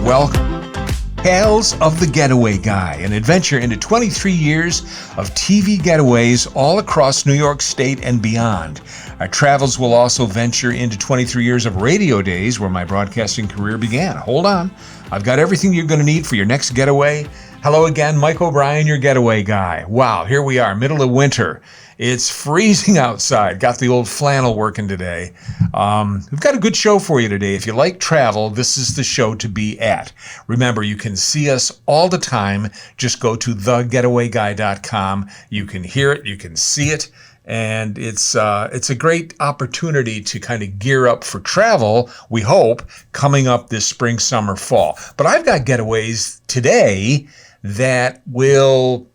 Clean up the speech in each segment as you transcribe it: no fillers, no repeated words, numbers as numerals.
Welcome. Tales of the Getaway Guy, an adventure into 23 years of TV getaways all across New York State and beyond. Our travels will also venture into 23 years of radio days where my broadcasting career began. Hold on, I've got everything you're going to need for your next getaway. Hello again, Mike O'Brien, your getaway guy. Wow, here we are, middle of winter. It's freezing outside. Got the old flannel working today. We've got a good show for you today. If you like travel, this is the show to be at. Remember, you can see us all the time. Just go to thegetawayguy.com. You can hear it, you can see it, and it's a great opportunity to kind of gear up for travel, we hope, coming up this spring, summer, fall. But I've got getaways today that will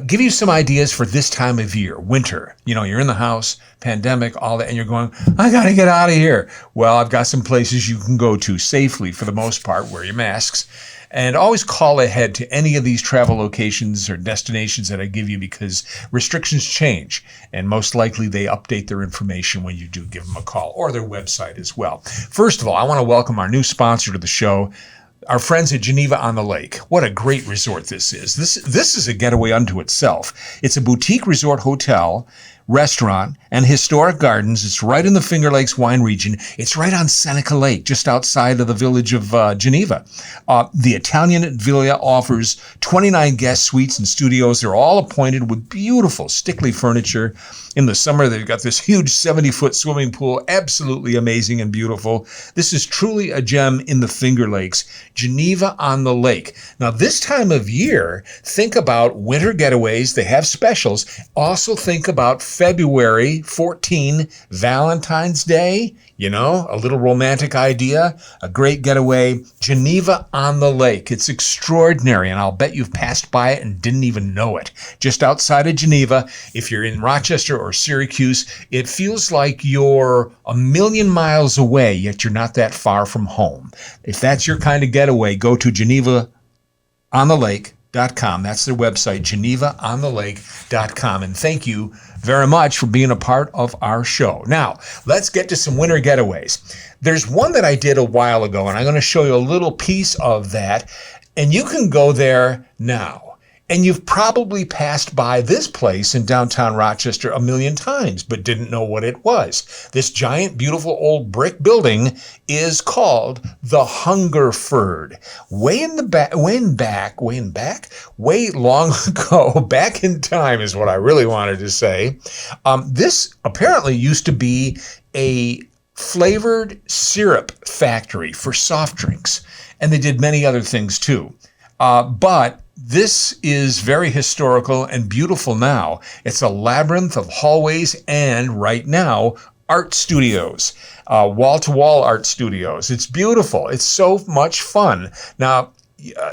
give you some ideas for this time of year, winter. You know, you're in the house, pandemic, all that, and you're going, I got to get out of here. Well, I've got some places you can go to safely for the most part. Wear your masks. And always call ahead to any of these travel locations or destinations that I give you because restrictions change. And most likely they update their information when you do give them a call, or their website as well. First of all, I want to welcome our new sponsor to the show, our friends at Geneva on the Lake. What a great resort this is. This is a getaway unto itself. It's a boutique resort hotel, restaurant, and historic gardens. It's right in the Finger Lakes wine region. It's right on Seneca Lake, just outside of the village of Geneva. The Italian Villa offers 29 guest suites and studios. They're all appointed with beautiful stickly furniture. In the summer, they've got this huge 70-foot swimming pool, absolutely amazing and beautiful. This is truly a gem in the Finger Lakes, Geneva on the Lake. Now, this time of year, think about winter getaways. They have specials. Also think about February 14, Valentine's Day. You know, a little romantic idea, a great getaway, Geneva on the Lake. It's extraordinary, and I'll bet you've passed by it and didn't even know it. Just outside of Geneva, if you're in Rochester or Syracuse, it feels like you're a million miles away, yet you're not that far from home. If that's your kind of getaway, go to GenevaOnTheLake.com. That's their website, GenevaOnTheLake.com. And thank you very much for being a part of our show. Now, let's get to some winter getaways. There's one that I did a while ago, and I'm going to show you a little piece of that, and you can go there now. And you've probably passed by this place in downtown Rochester a million times, but didn't know what it was. This giant, beautiful old brick building is called the Hungerford. Way long ago, back in time is what I really wanted to say. This apparently used to be a flavored syrup factory for soft drinks, and they did many other things too. But this is very historical and beautiful now. It's a labyrinth of hallways and, right now, art studios, wall-to-wall art studios. It's beautiful. It's so much fun. Now,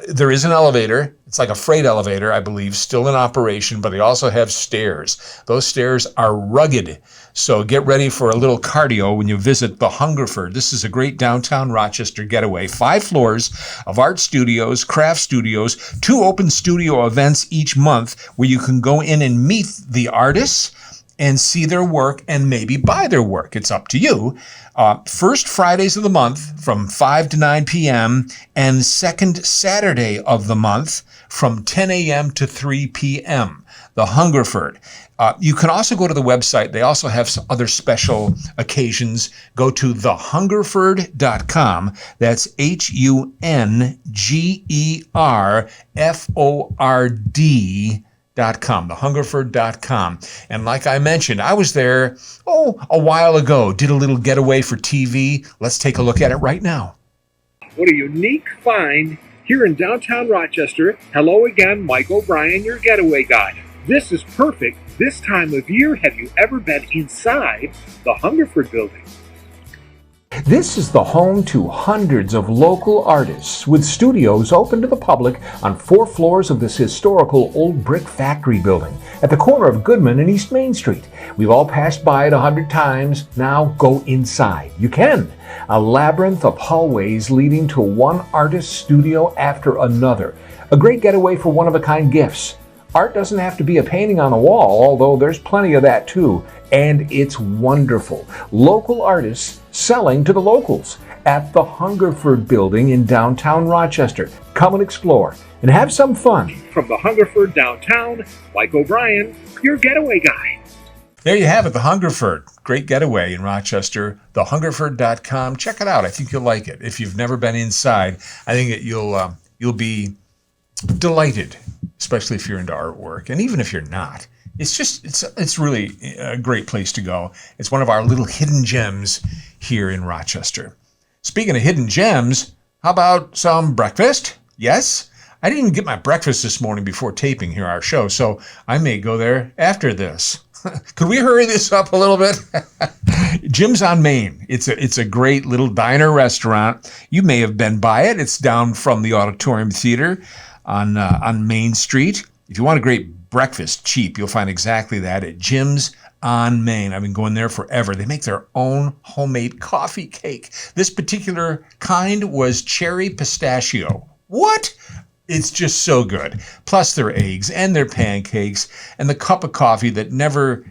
there is an elevator. It's like a freight elevator, I believe, still in operation, but they also have stairs. Those stairs are rugged, so get ready for a little cardio when you visit the Hungerford. This is a great downtown Rochester getaway. 5 floors of art studios, craft studios, 2 open studio events each month where you can go in and meet the artists and see their work and maybe buy their work. It's up to you. First Fridays of the month from 5 to 9 p.m. and second Saturday of the month from 10 a.m. to 3 p.m. The Hungerford. You can also go to the website. They also have some other special occasions. Go to thehungerford.com. That's HUNGERFORD.com, thehungerford.com. And like I mentioned, I was there, a while ago, did a little getaway for TV. Let's take a look at it right now. What a unique find here in downtown Rochester. Hello again, Mike O'Brien, your getaway guy. This is perfect this time of year. Have you ever been inside the Hungerford building? This is the home to hundreds of local artists with studios open to the public on 4 floors of this historical old brick factory building at the corner of Goodman and East Main Street. We've all passed by it 100 times. Now go inside. You can. A labyrinth of hallways leading to one artist's studio after another. A great getaway for one-of-a-kind gifts. Art doesn't have to be a painting on the wall, although there's plenty of that too. And it's wonderful. Local artists selling to the locals. at the Hungerford Building in downtown Rochester. Come and explore and have some fun. From the Hungerford downtown, Mike O'Brien, your getaway guy. There you have it, the Hungerford. Great getaway in Rochester, thehungerford.com. Check it out. I think you'll like it. If you've never been inside, I think you'll be delighted, especially if you're into artwork. And even if you're not, it's really a great place to go. It's one of our little hidden gems here in Rochester. Speaking of hidden gems, how about some breakfast? Yes? I didn't even get my breakfast this morning before taping here our show, so I may go there after this. Could we hurry this up a little bit? Jim's on Main. It's a great little diner restaurant. You may have been by it. It's down from the Auditorium Theater on Main Street. If you want a great breakfast, cheap, you'll find exactly that at Jim's on Main. I've been going there forever. They make their own homemade coffee cake. This particular kind was cherry pistachio. What? It's just so good. Plus their eggs and their pancakes and the cup of coffee that never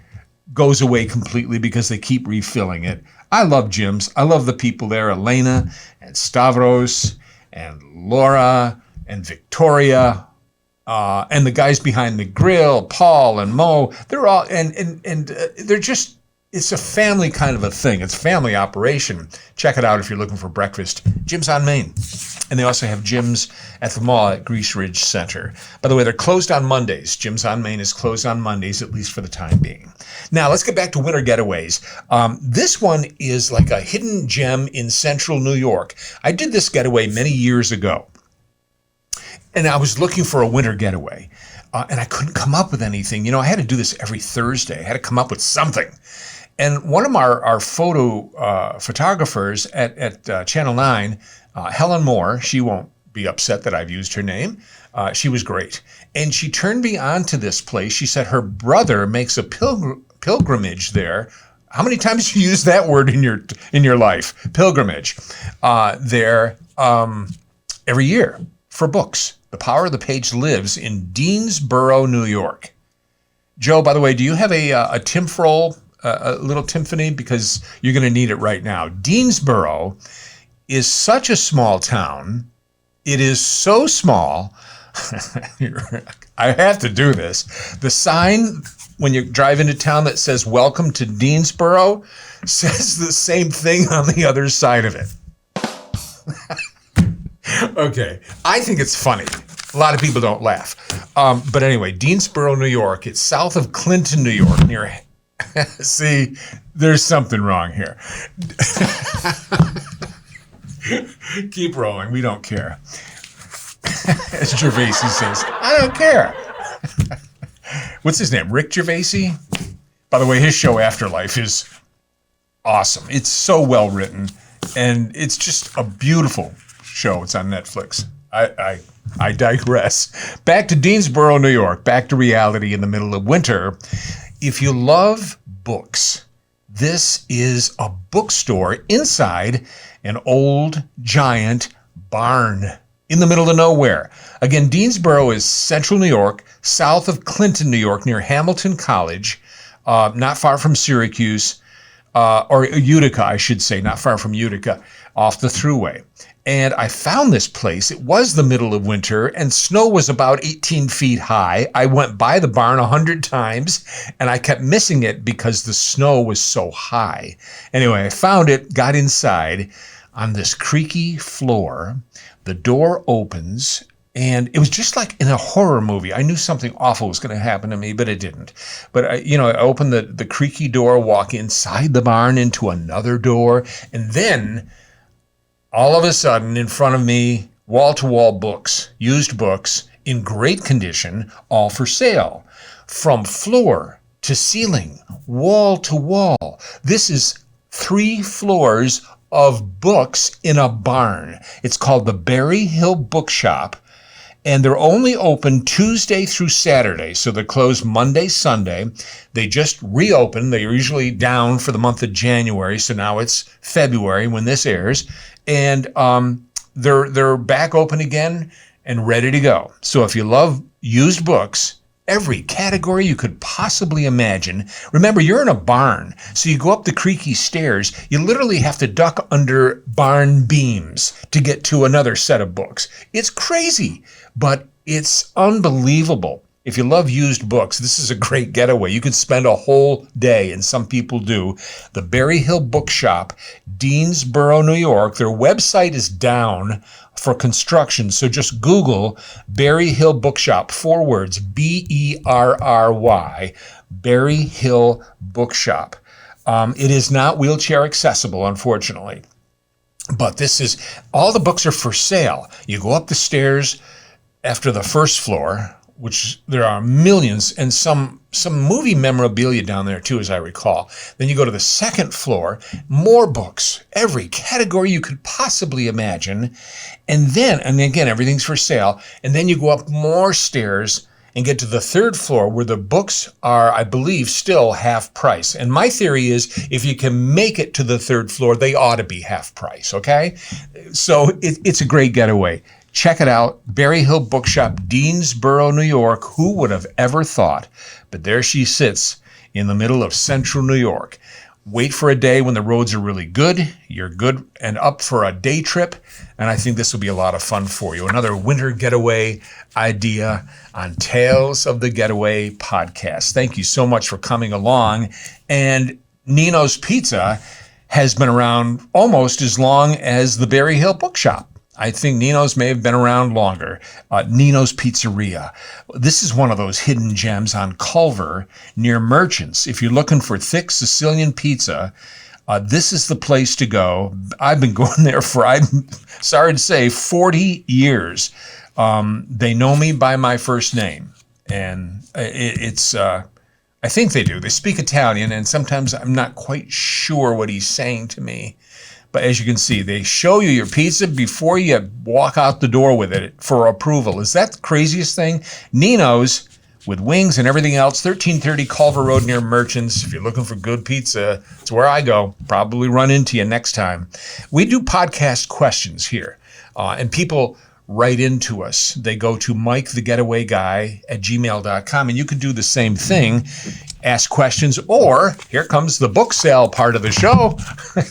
goes away completely because they keep refilling it. I love Jim's. I love the people there, Elena and Stavros and Laura and Victoria and the guys behind the grill, Paul and Mo. They're all, and they're just, it's a family kind of a thing. It's a family operation. Check it out if you're looking for breakfast. Jim's on Main. And they also have Jim's at the mall at Grease Ridge Center. By the way, they're closed on Mondays. Jim's on Main is closed on Mondays, at least for the time being. Now, let's get back to Winter Getaways. This one is like a hidden gem in central New York. I did this getaway many years ago. And I was looking for a winter getaway. And I couldn't come up with anything. You know, I had to do this every Thursday. I had to come up with something. And one of our photographers at Channel 9, Helen Moore, she won't be upset that I've used her name. She was great. And she turned me on to this place. She said her brother makes a pilgrimage there. How many times do you use that word in your life? Pilgrimage. There every year for books. The Power of the Page lives in Deansboro, New York. Joe, by the way, do you have a Timfroll, a little Timpani? Because you're going to need it right now. Deansboro is such a small town. It is so small. I have to do this. The sign when you drive into town that says "Welcome to Deansboro" says the same thing on the other side of it. Okay, I think it's funny. A lot of people don't laugh. But anyway, Deansboro, New York. It's south of Clinton, New York, near... See, there's something wrong here. Keep rolling. We don't care. As Gervaisi says, I don't care. What's his name? Rick Gervaisi? By the way, his show Afterlife is awesome. It's so well written, and it's just a beautiful show. It's on Netflix. I digress. Back to Deansboro, New York. Back to reality in the middle of winter. If you love books, this is a bookstore inside an old giant barn in the middle of nowhere. Again, Deansboro is central New York, south of Clinton, New York, near Hamilton College, not far from Syracuse, or Utica, I should say, not far from Utica, off the Thruway. And I found this place. It was the middle of winter, and snow was about 18 feet high. I went by the barn 100 times, and I kept missing it because the snow was so high. Anyway, I found it, got inside on this creaky floor. The door opens, and it was just like in a horror movie. I knew something awful was going to happen to me, but it didn't. But I opened the creaky door, walk inside the barn into another door, and then all of a sudden, in front of me, wall-to-wall books, used books, in great condition, all for sale. From floor to ceiling, wall to wall. This is 3 floors of books in a barn. It's called the Berry Hill Bookshop, and they're only open Tuesday through Saturday, so they're closed Monday, Sunday. They just reopened. They're usually down for the month of January, so now it's February when this airs. And they're back open again and ready to go. So if you love used books, every category you could possibly imagine. Remember, you're in a barn, so you go up the creaky stairs. You literally have to duck under barn beams to get to another set of books. It's crazy, but it's unbelievable. If you love used books, this is a great getaway. You could spend a whole day, and some people do. The Berry Hill Bookshop, Deansboro, New York. Their website is down for construction, so just Google Berry Hill Bookshop, 4 words, Berry, Berry Hill Bookshop. It is not wheelchair accessible, unfortunately. But this is, all the books are for sale. You go up the stairs after the first floor, which there are millions, and some movie memorabilia down there too, as I recall. Then you go to the second floor, more books, every category you could possibly imagine. And again, everything's for sale. And then you go up more stairs and get to the third floor where the books are, I believe, still half price. And my theory is if you can make it to the third floor, they ought to be half price, okay? So it's a great getaway. Check it out, Berry Hill Bookshop, Deansboro, New York. Who would have ever thought? But there she sits in the middle of central New York. Wait for a day when the roads are really good. You're good and up for a day trip. And I think this will be a lot of fun for you. Another winter getaway idea on Tales of the Getaway podcast. Thank you so much for coming along. And Nino's Pizza has been around almost as long as the Berry Hill Bookshop. I think Nino's may have been around longer. Nino's Pizzeria. This is one of those hidden gems on Culver near Merchants. If you're looking for thick Sicilian pizza, this is the place to go. I've been going there for, I'm sorry to say, 40 years. They know me by my first name. And I think they do. They speak Italian, and sometimes I'm not quite sure what he's saying to me. But as you can see, they show you your pizza before you walk out the door with it for approval. Is that the craziest thing? Nino's, with wings and everything else, 1330 Culver Road near Merchants. If you're looking for good pizza, it's where I go. Probably run into you next time. We do podcast questions here, and people write into us. They go to MikeTheGetawayGuy@gmail.com, and you can do the same thing. Ask questions, or here comes the book sale part of the show.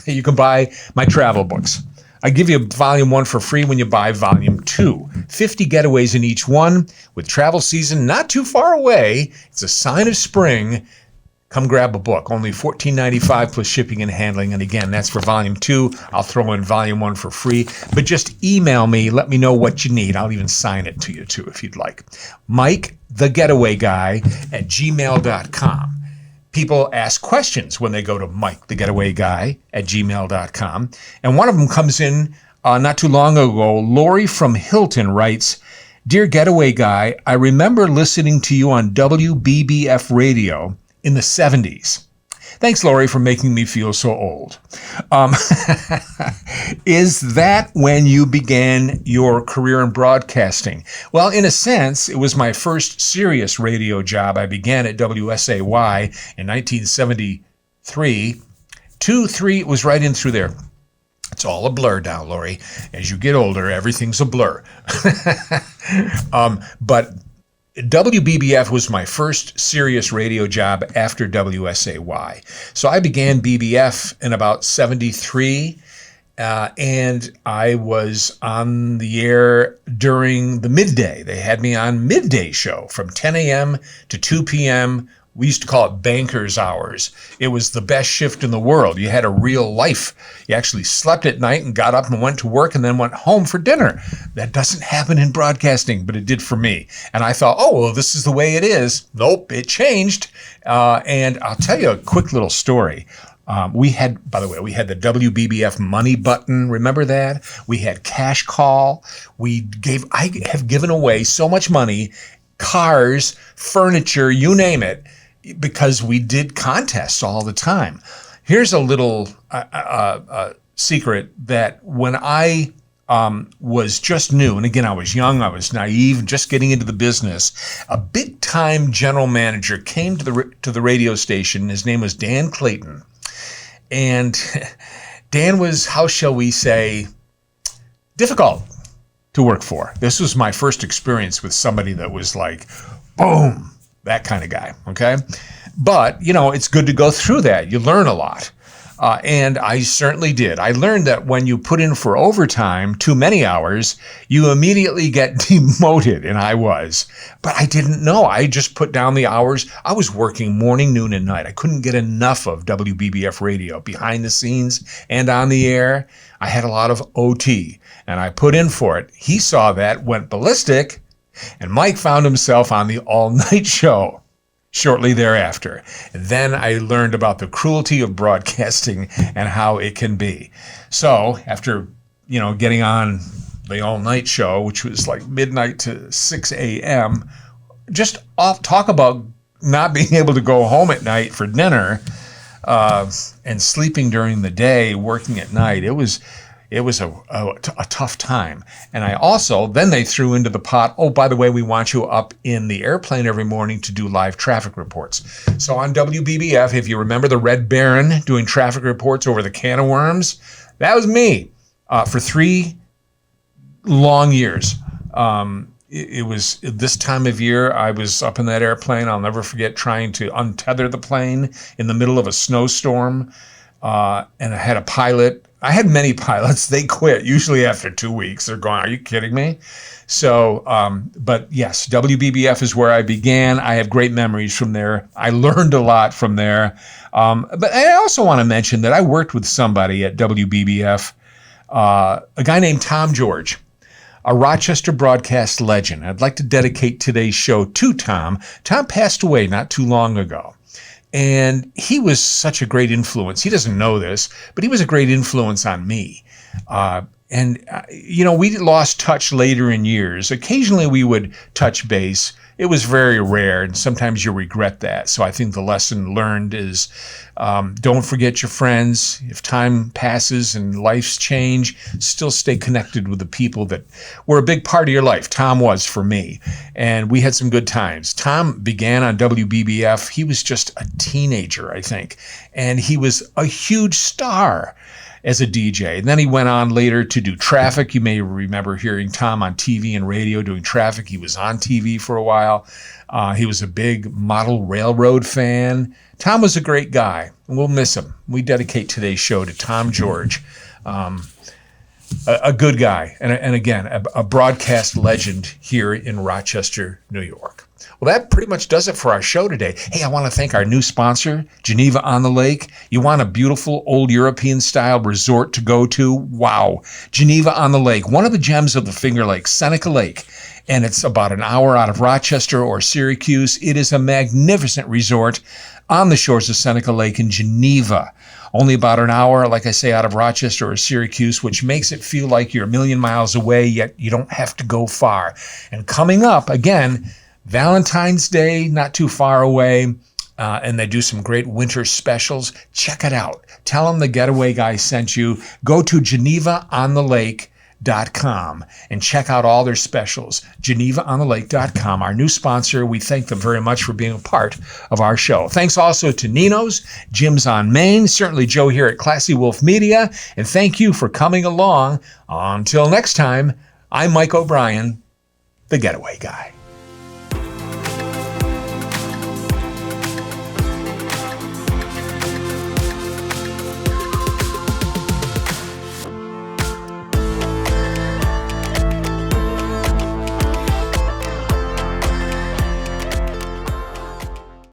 You can buy my travel books. I give you volume 1 for free when you buy volume 2. 50 getaways in each one, with travel season not too far away. It's a sign of spring. Come grab a book. Only $14.95 plus shipping and handling. And again, that's for volume 2. I'll throw in volume 1 for free. But just email me. Let me know what you need. I'll even sign it to you too if you'd like. MikeTheGetawayGuy@gmail.com. People ask questions when they go to MikeTheGetawayGuy@gmail.com. And one of them comes in not too long ago. Lori from Hilton writes, "Dear Getaway Guy, I remember listening to you on WBBF radio in the 70s. Thanks, Lori, for making me feel so old. Is that when you began your career in broadcasting? Well, in a sense, it was my first serious radio job. I began at WSAY in 1973. 2-3 was right in through there. It's all a blur now, Lori. As you get older, everything's a blur. But WBBF was my first serious radio job after WSAY. So I began BBF in about 73, and I was on the air during the midday. They had me on midday show from 10 a.m. to 2 p.m. We used to call it banker's hours. It was the best shift in the world. You had a real life. You actually slept at night and got up and went to work and then went home for dinner. That doesn't happen in broadcasting, but it did for me. And I thought, oh, well, this is the way it is. Nope, it changed. And I'll tell you a quick little story. We had the WBBF money button. Remember that? We had cash call. I have given away so much money, cars, furniture, you name it, because we did contests all the time. Here's a little secret that when I was just new, and again, I was young, I was naive, just getting into the business, a big-time general manager came to the radio station. His name was Dan Clayton. And Dan was, how shall we say, difficult to work for. This was my first experience with somebody that was like, boom, that kind of guy, okay? But, it's good to go through that. You learn a lot. And I certainly did. I learned that when you put in for overtime, too many hours, you immediately get demoted, and I was. But I didn't know. I just put down the hours. I was working morning, noon, and night. I couldn't get enough of WBBF radio behind the scenes and on the air. I had a lot of OT, and I put in for it. He saw that, went ballistic, and Mike found himself on the all-night show shortly thereafter. And then I learned about the cruelty of broadcasting and how it can be. So after, getting on the all-night show, which was like midnight to 6 a.m., just talk about not being able to go home at night for dinner and sleeping during the day, working at night. It was a tough time. And then they threw into the pot, oh, by the way, we want you up in the airplane every morning to do live traffic reports. So on WBBF, if you remember the Red Baron doing traffic reports over the can of worms, that was me for 3 long years. It was this time of year, I was up in that airplane. I'll never forget trying to untether the plane in the middle of a snowstorm. And I had a pilot. I had many pilots. They quit usually after 2 weeks. They're going, are you kidding me? So, but yes, WBBF is where I began. I have great memories from there. I learned a lot from there. But I also want to mention that I worked with somebody at WBBF, a guy named Tom George, a Rochester broadcast legend. I'd like to dedicate today's show to Tom. Tom passed away not too long ago. And he was such a great influence. He doesn't know this, but he was a great influence on me. We lost touch later in years. Occasionally we would touch base. It was very rare, and sometimes you regret that. So I think the lesson learned is don't forget your friends. If time passes and life's change, still stay connected with the people that were a big part of your life. Tom was for me, and we had some good times. Tom began on WBBF. He was just a teenager, I think, and he was a huge star as a DJ. And then he went on later to do traffic. You may remember hearing Tom on TV and radio doing traffic. He was on TV for a while. He was a big model railroad fan. Tom was a great guy, and we'll miss him. We dedicate today's show to Tom George, a good guy, and again, a broadcast legend here in Rochester, New York. Well, that pretty much does it for our show today. Hey, I want to thank our new sponsor, Geneva on the Lake. You want a beautiful old European-style resort to go to? Wow. Geneva on the Lake, one of the gems of the Finger Lakes, Seneca Lake. And it's about an hour out of Rochester or Syracuse. It is a magnificent resort on the shores of Seneca Lake in Geneva. Only about an hour, like I say, out of Rochester or Syracuse, which makes it feel like you're a million miles away, yet you don't have to go far. And coming up, again, Valentine's Day, not too far away, and they do some great winter specials. Check it out. Tell them the Getaway guy sent you. Go to GenevaOnTheLake.com and check out all their specials. GenevaOnTheLake.com, our new sponsor. We thank them very much for being a part of our show. Thanks also to Nino's, Jim's on Main, certainly Joe here at Classy Wolf Media, and thank you for coming along. Until next time, I'm Mike O'Brien, the Getaway Guy.